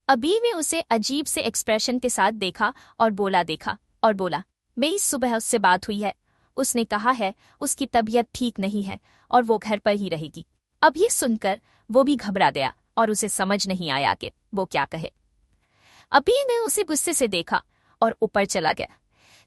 अबीर ने उसे अजीब से एक्सप्रेशन के साथ देखा और बोला, मेरी सुबह उससे बात हुई है। उसने कहा है उसकी तबीयत ठीक नहीं है और वो घर पर ही रहेगी। अब ये सुनकर वो भी घबरा गया और उसे समझ नहीं आया कि वो क्या कहे। अबीर ने उसे गुस्से से देखा और ऊपर चला गया।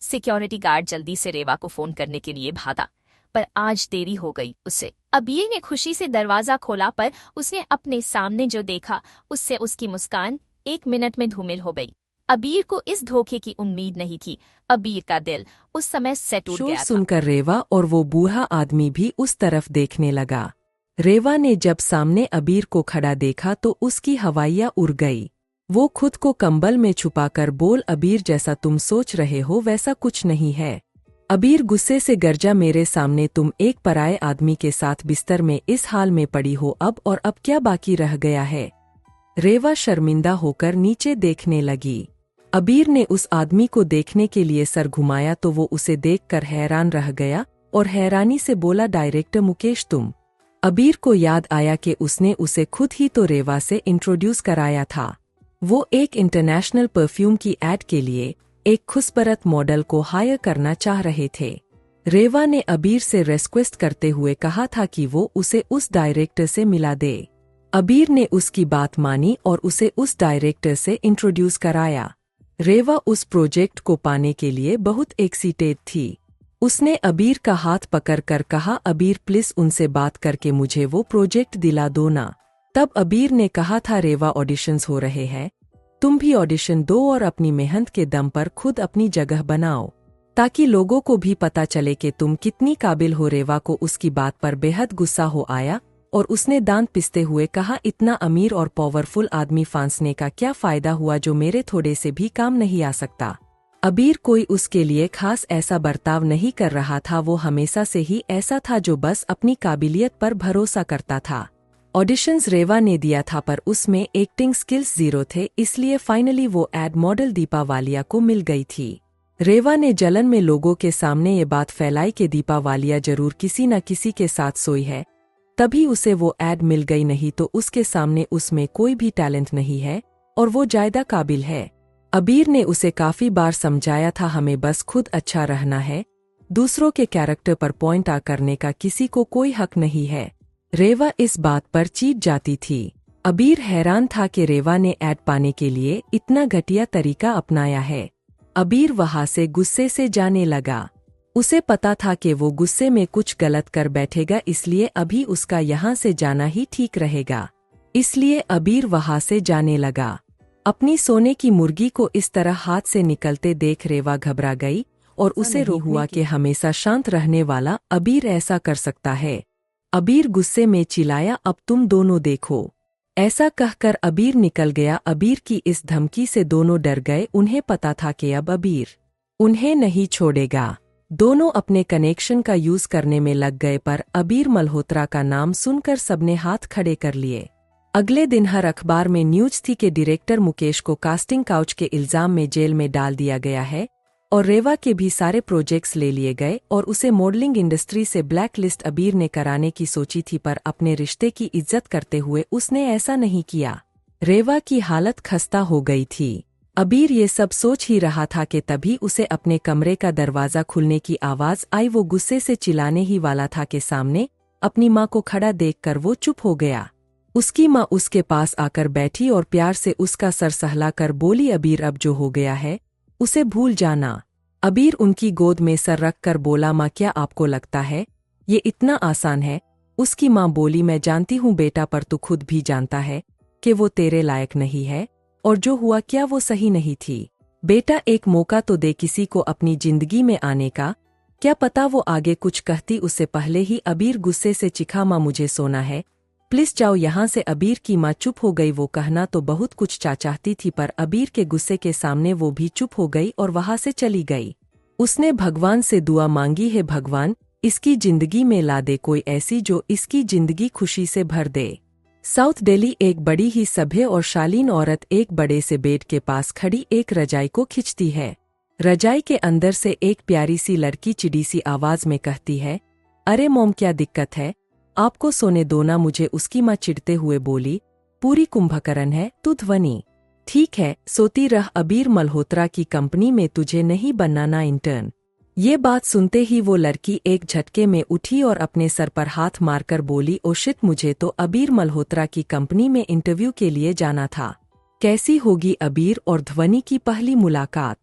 सिक्योरिटी गार्ड जल्दी से रेवा को फोन करने के लिए भागा, पर आज देरी हो गई उसे। अबीर ने खुशी से दरवाजा खोला, पर उसने अपने सामने जो देखा उससे उसकी मुस्कान 1 मिनट में धूमिल हो गई। अबीर को इस धोखे की उम्मीद नहीं थी। अबीर का दिल उस समय से टूट शोर गया था। सुनकर रेवा और वो बूढ़ा आदमी भी उस तरफ देखने लगा। रेवा ने जब सामने अबीर को खड़ा देखा तो उसकी हवाइयाँ उड़ गई। वो खुद को कंबल में छुपाकर बोल, अबीर जैसा तुम सोच रहे हो वैसा कुछ नहीं है। अबीर गुस्से से गरजा, मेरे सामने तुम एक पराये आदमी के साथ बिस्तर में इस हाल में पड़ी हो, अब क्या बाकी रह गया है। रेवा शर्मिंदा होकर नीचे देखने लगी। अबीर ने उस आदमी को देखने के लिए सर घुमाया तो वो उसे देखकर हैरान रह गया और हैरानी से बोला, डायरेक्टर मुकेश तुम। अबीर को याद आया कि उसने उसे खुद ही तो रेवा से इंट्रोड्यूस कराया था। वो एक इंटरनेशनल परफ्यूम की एड के लिए एक खुशबरत मॉडल को हायर करना चाह रहे थे। रेवा ने अबीर से रिक्वेस्ट करते हुए कहा था कि वो उसे उस डायरेक्टर से मिला दे। अबीर ने उसकी बात मानी और उसे उस डायरेक्टर से इंट्रोड्यूस कराया। रेवा उस प्रोजेक्ट को पाने के लिए बहुत एक्साइटेड थी। उसने अबीर का हाथ पकड़कर कहा, अबीर प्लीज उनसे बात करके मुझे वो प्रोजेक्ट दिला दो ना। तब अबीर ने कहा था, रेवा ऑडिशंस हो रहे हैं, तुम भी ऑडिशन दो और अपनी मेहनत के दम पर खुद अपनी जगह बनाओ, ताकि लोगों को भी पता चले कि तुम कितनी काबिल हो। रेवा को उसकी बात पर बेहद गुस्सा हो आया और उसने दांत पिसते हुए कहा, इतना अमीर और पावरफुल आदमी फांसने का क्या फायदा हुआ जो मेरे थोड़े से भी काम नहीं आ सकता। अबीर कोई उसके लिए खास ऐसा बर्ताव नहीं कर रहा था, वो हमेशा से ही ऐसा था जो बस अपनी काबिलियत पर भरोसा करता था। ऑडिशंस रेवा ने दिया था पर उसमें एक्टिंग स्किल्स जीरो थे, इसलिए फाइनली वो एड मॉडल दीपा वालिया को मिल गई थी। रेवा ने जलन में लोगों के सामने ये बात फैलाई कि दीपा वालिया जरूर किसी न किसी के साथ सोई है, तभी उसे वो एड मिल गई, नहीं तो उसके सामने उसमें कोई भी टैलेंट नहीं है और वो ज्यादा काबिल है। अबीर ने उसे काफी बार समझाया था, हमें बस खुद अच्छा रहना है, दूसरों के कैरेक्टर पर पॉइंट आ करने का किसी को कोई हक नहीं है। रेवा इस बात पर चीट जाती थी। अबीर हैरान था कि रेवा ने एड पाने के लिए इतना घटिया तरीका अपनाया है। अबीर वहां से गुस्से से जाने लगा। उसे पता था कि वो गुस्से में कुछ गलत कर बैठेगा, इसलिए अभी उसका यहाँ से जाना ही ठीक रहेगा। इसलिए अबीर वहां से जाने लगा। अपनी सोने की मुर्गी को इस तरह हाथ से निकलते देख रेवा घबरा गई और उसे रो हुआ कि हमेशा शांत रहने वाला अबीर ऐसा कर सकता है। अबीर गुस्से में चिल्लाया, अब तुम दोनों देखो। ऐसा कहकर अबीर निकल गया। अबीर की इस धमकी से दोनों डर गए। उन्हें पता था कि अब अबीर उन्हें नहीं छोड़ेगा। दोनों अपने कनेक्शन का यूज करने में लग गए, पर अबीर मल्होत्रा का नाम सुनकर सबने हाथ खड़े कर लिए। अगले दिन हर अखबार में न्यूज थी कि डायरेक्टर मुकेश को कास्टिंग काउच के इल्जाम में जेल में डाल दिया गया है और रेवा के भी सारे प्रोजेक्ट्स ले लिए गए और उसे मॉडलिंग इंडस्ट्री से ब्लैक लिस्ट अबीर ने कराने की सोची थी, पर अपने रिश्ते की इज्जत करते हुए उसने ऐसा नहीं किया। रेवा की हालत खस्ता हो गई थी। अबीर ये सब सोच ही रहा था कि तभी उसे अपने कमरे का दरवाजा खुलने की आवाज आई। वो गुस्से से चिल्लाने ही वाला था कि सामने अपनी माँ को खड़ा देखकर वो चुप हो गया। उसकी माँ उसके पास आकर बैठी और प्यार से उसका सर सहलाकर बोली, अबीर अब जो हो गया है उसे भूल जाना। अबीर उनकी गोद में सर रख कर बोला, माँ क्या आपको लगता है ये इतना आसान है? उसकी माँ बोली, मैं जानती हूँ बेटा, पर तू खुद भी जानता है कि वो तेरे लायक नहीं है और जो हुआ क्या वो सही नहीं थी। बेटा एक मौका तो दे किसी को अपनी जिंदगी में आने का, क्या पता वो आगे कुछ कहती उससे पहले ही अबीर गुस्से से चिखा, माँ मुझे सोना है, प्लीज जाओ यहाँ से। अबीर की माँ चुप हो गई। वो कहना तो बहुत कुछ चाहती थी, पर अबीर के गुस्से के सामने वो भी चुप हो गई और वहां से चली गई। उसने भगवान से दुआ मांगी, है भगवान इसकी जिंदगी में ला दे कोई ऐसी जो इसकी जिंदगी खुशी से भर दे। साउथ दिल्ली एक बड़ी ही सभ्य और शालीन औरत एक बड़े से बेड के पास खड़ी एक रजाई को खींचती है। रजाई के अंदर से एक प्यारी सी लड़की चिड़ी सी आवाज में कहती है, अरे मोम क्या दिक्कत है, आपको सोने दो ना मुझे। उसकी माँ चिढ़ते हुए बोली, पूरी कुंभकर्ण है तू ध्वनि, ठीक है, सोती रह, अबीर मल्होत्रा की कंपनी में तुझे नहीं बनना इंटर्न। ये बात सुनते ही वो लड़की एक झटके में उठी और अपने सर पर हाथ मारकर बोली, ओ शिट, मुझे तो अबीर मल्होत्रा की कंपनी में इंटरव्यू के लिए जाना था। कैसी होगी अबीर और ध्वनि की पहली मुलाकात।